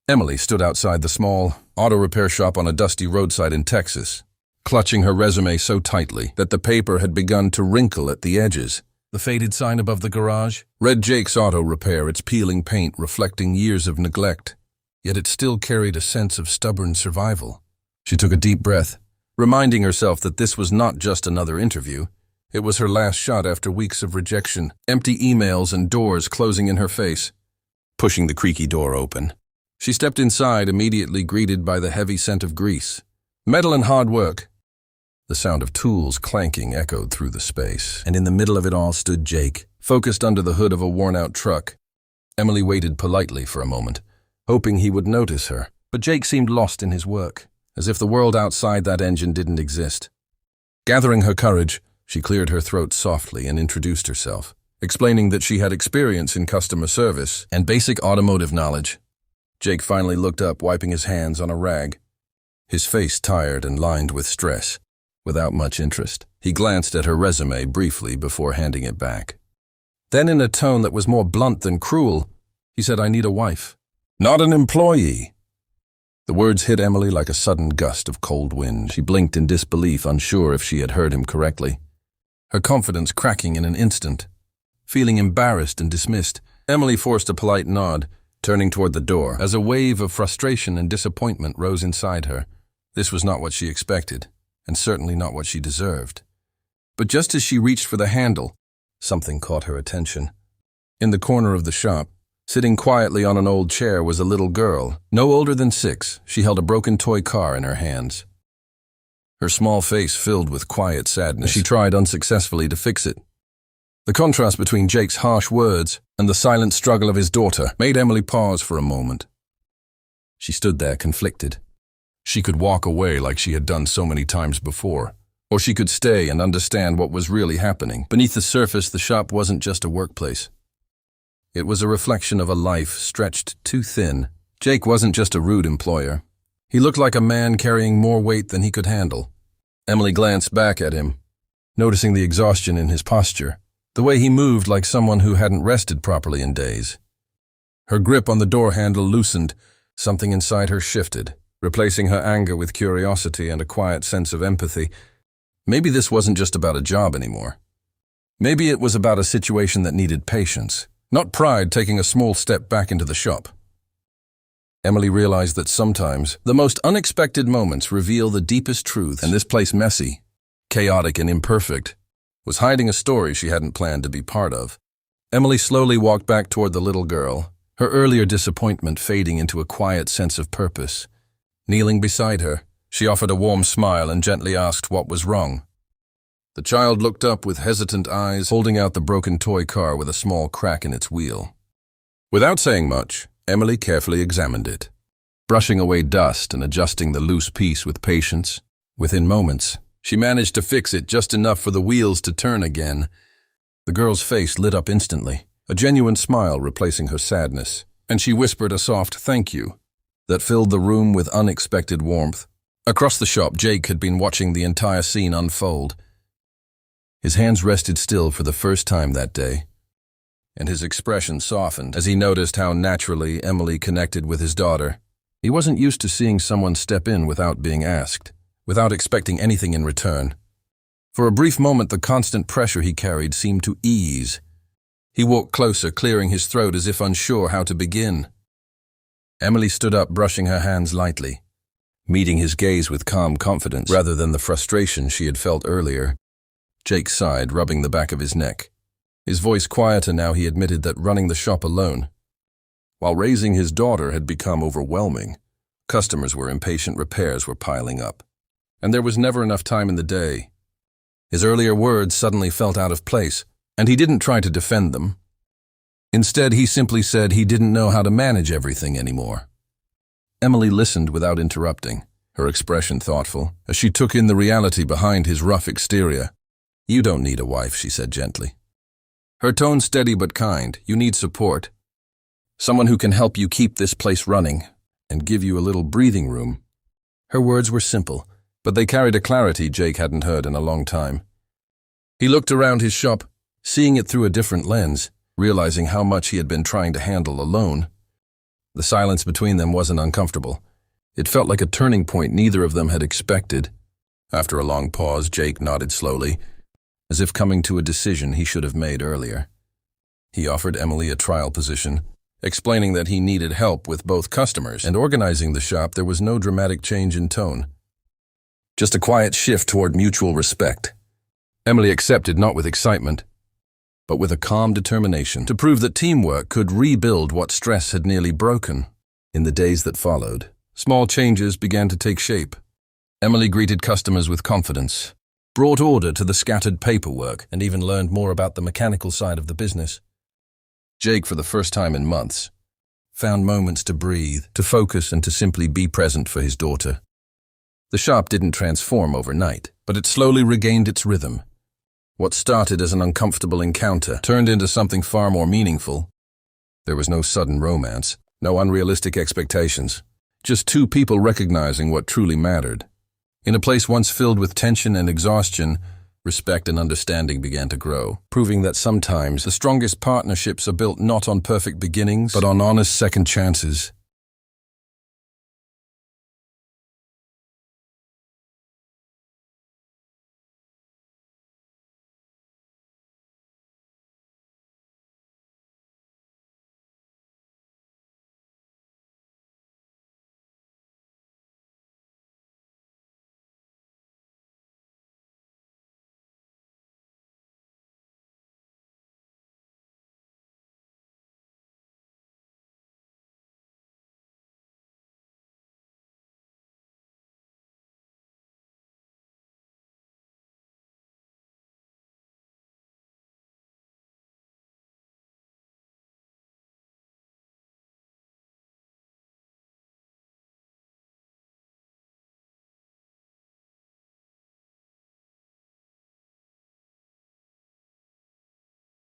Emily stood outside the small auto repair shop on a dusty roadside in Texas, clutching her resume so tightly that the paper had begun to wrinkle at the edges. The faded sign above the garage read Jake's Auto Repair, its peeling paint reflecting years of neglect, yet it still carried a sense of stubborn survival. She took a deep breath, reminding herself that this was not just another interview. It was her last shot after weeks of rejection, empty emails and doors closing in her face. Pushing the creaky door open, she stepped inside, immediately greeted by the heavy scent of grease, metal and hard work. The sound of tools clanking echoed through the space, and in the middle of it all stood Jake, focused under the hood of a worn-out truck. Emily waited politely for a moment, hoping he would notice her, but Jake seemed lost in his work, as if the world outside that engine didn't exist. Gathering her courage, she cleared her throat softly and introduced herself, explaining that she had experience in customer service and basic automotive knowledge. Jake finally looked up, wiping his hands on a rag, his face tired and lined with stress. Without much interest, he glanced at her resume briefly before handing it back. Then, in a tone that was more blunt than cruel, he said, "I need a wife, not an employee." The words hit Emily like a sudden gust of cold wind. She blinked in disbelief, unsure if she had heard him correctly. Her confidence cracking in an instant. Feeling embarrassed and dismissed, Emily forced a polite nod, turning toward the door, as a wave of frustration and disappointment rose inside her. This was not what she expected, and certainly not what she deserved. But just as she reached for the handle, something caught her attention. In the corner of the shop, sitting quietly on an old chair, was a little girl, no older than 6. She held a broken toy car in her hands. Her small face filled with quiet sadness. She tried unsuccessfully to fix it. The contrast between Jake's harsh words and the silent struggle of his daughter made Emily pause for a moment. She stood there, conflicted. She could walk away like she had done so many times before, or she could stay and understand what was really happening. Beneath the surface, the shop wasn't just a workplace. It was a reflection of a life stretched too thin. Jake wasn't just a rude employer. He looked like a man carrying more weight than he could handle. Emily glanced back at him, noticing the exhaustion in his posture, the way he moved like someone who hadn't rested properly in days. Her grip on the door handle loosened, something inside her shifted, replacing her anger with curiosity and a quiet sense of empathy. Maybe this wasn't just about a job anymore. Maybe it was about a situation that needed patience, not pride taking a small step back into the shop. Emily realized that sometimes the most unexpected moments reveal the deepest truths, and this place, messy, chaotic, and imperfect, was hiding a story she hadn't planned to be part of. Emily slowly walked back toward the little girl, her earlier disappointment fading into a quiet sense of purpose. Kneeling beside her, she offered a warm smile and gently asked what was wrong. The child looked up with hesitant eyes, holding out the broken toy car with a small crack in its wheel. Without saying much, Emily carefully examined it, brushing away dust and adjusting the loose piece with patience. Within moments, she managed to fix it just enough for the wheels to turn again. The girl's face lit up instantly, a genuine smile replacing her sadness, and she whispered a soft "thank you" that filled the room with unexpected warmth. Across the shop, Jake had been watching the entire scene unfold. His hands rested still for the first time that day, and his expression softened as he noticed how naturally Emily connected with his daughter. He wasn't used to seeing someone step in without being asked, without expecting anything in return. For a brief moment, the constant pressure he carried seemed to ease. He walked closer, clearing his throat as if unsure how to begin. Emily stood up, brushing her hands lightly, meeting his gaze with calm confidence rather than the frustration she had felt earlier. Jake sighed, rubbing the back of his neck. His voice quieter now, he admitted that running the shop alone, while raising his daughter, had become overwhelming. Customers were impatient, repairs were piling up, and there was never enough time in the day. His earlier words suddenly felt out of place, and he didn't try to defend them. Instead, he simply said he didn't know how to manage everything anymore. Emily listened without interrupting, her expression thoughtful, as she took in the reality behind his rough exterior. "You don't need a wife," she said gently. Her tone steady but kind. "You need support. Someone who can help you keep this place running and give you a little breathing room." Her words were simple, but they carried a clarity Jake hadn't heard in a long time. He looked around his shop, seeing it through a different lens, realizing how much he had been trying to handle alone. The silence between them wasn't uncomfortable. It felt like a turning point neither of them had expected. After a long pause, Jake nodded slowly, as if coming to a decision he should have made earlier. He offered Emily a trial position, explaining that he needed help with both customers and organizing the shop. There was no dramatic change in tone, just a quiet shift toward mutual respect. Emily accepted, not with excitement, but with a calm determination to prove that teamwork could rebuild what stress had nearly broken. In the days that followed, small changes began to take shape. Emily greeted customers with confidence, brought order to the scattered paperwork, and even learned more about the mechanical side of the business. Jake, for the first time in months, found moments to breathe, to focus, and to simply be present for his daughter. The shop didn't transform overnight, but it slowly regained its rhythm. What started as an uncomfortable encounter turned into something far more meaningful. There was no sudden romance, no unrealistic expectations, just two people recognizing what truly mattered. In a place once filled with tension and exhaustion, respect and understanding began to grow, proving that sometimes the strongest partnerships are built not on perfect beginnings, but on honest second chances.